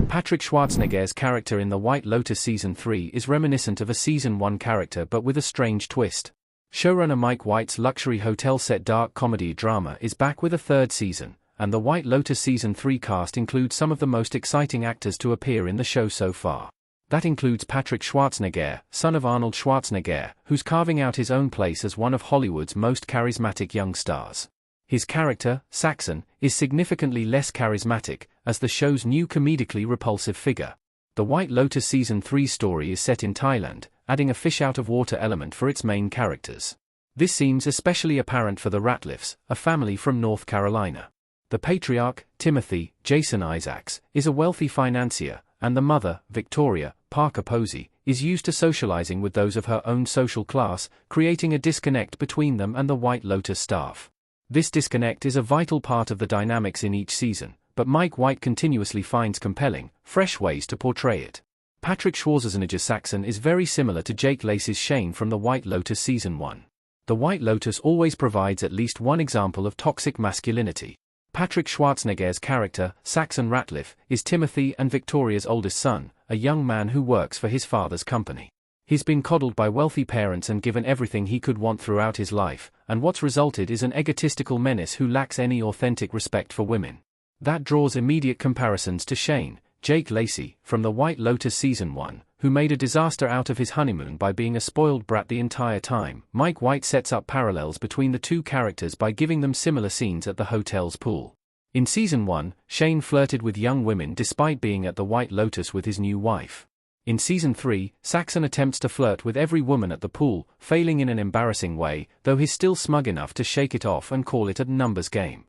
Patrick Schwarzenegger's character in The White Lotus Season 3 is reminiscent of a Season 1 character but with a strange twist. Showrunner Mike White's luxury hotel set dark comedy drama is back with a third season, and The White Lotus Season 3 cast includes some of the most exciting actors to appear in the show so far. That includes Patrick Schwarzenegger, son of Arnold Schwarzenegger, who's carving out his own place as one of Hollywood's most charismatic young stars. His character, Saxon, is significantly less charismatic, as the show's new comedically repulsive figure. The White Lotus Season 3 story is set in Thailand, adding a fish-out-of-water element for its main characters. This seems especially apparent for the Ratliffs, a family from North Carolina. The patriarch, Timothy Jason Isaacs, is a wealthy financier, and the mother, Victoria Parker Posey, is used to socializing with those of her own social class, creating a disconnect between them and the White Lotus staff. This disconnect is a vital part of the dynamics in each season, but Mike White continuously finds compelling, fresh ways to portray it. Patrick Schwarzenegger's Saxon is very similar to Jake Lacy's Shane from The White Lotus Season 1. The White Lotus always provides at least one example of toxic masculinity. Patrick Schwarzenegger's character, Saxon Ratliff, is Timothy and Victoria's oldest son, a young man who works for his father's company. He's been coddled by wealthy parents and given everything he could want throughout his life, and what's resulted is an egotistical menace who lacks any authentic respect for women. That draws immediate comparisons to Shane, Jake Lacy, from The White Lotus Season 1, who made a disaster out of his honeymoon by being a spoiled brat the entire time. Mike White sets up parallels between the two characters by giving them similar scenes at the hotel's pool. In Season 1, Shane flirted with young women despite being at the White Lotus with his new wife. In Season 3, Saxon attempts to flirt with every woman at the pool, failing in an embarrassing way, though he's still smug enough to shake it off and call it a numbers game.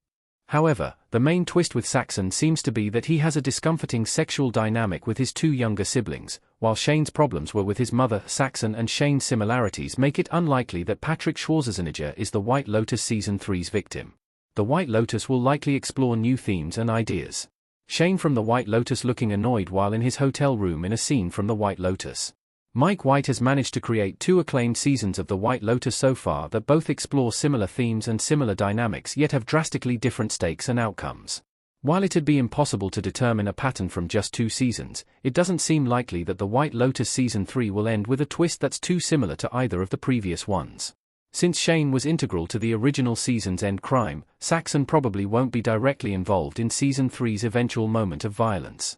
However, the main twist with Saxon seems to be that he has a discomforting sexual dynamic with his two younger siblings, while Shane's problems were with his mother. Saxon and Shane's similarities make it unlikely that Patrick Schwarzenegger is the White Lotus Season 3's victim. The White Lotus will likely explore new themes and ideas. Shane from The White Lotus looking annoyed while in his hotel room in a scene from The White Lotus. Mike White has managed to create two acclaimed seasons of The White Lotus so far that both explore similar themes and similar dynamics yet have drastically different stakes and outcomes. While it'd be impossible to determine a pattern from just two seasons, it doesn't seem likely that The White Lotus Season 3 will end with a twist that's too similar to either of the previous ones. Since Shane was integral to the original season's end crime, Saxon probably won't be directly involved in Season 3's eventual moment of violence.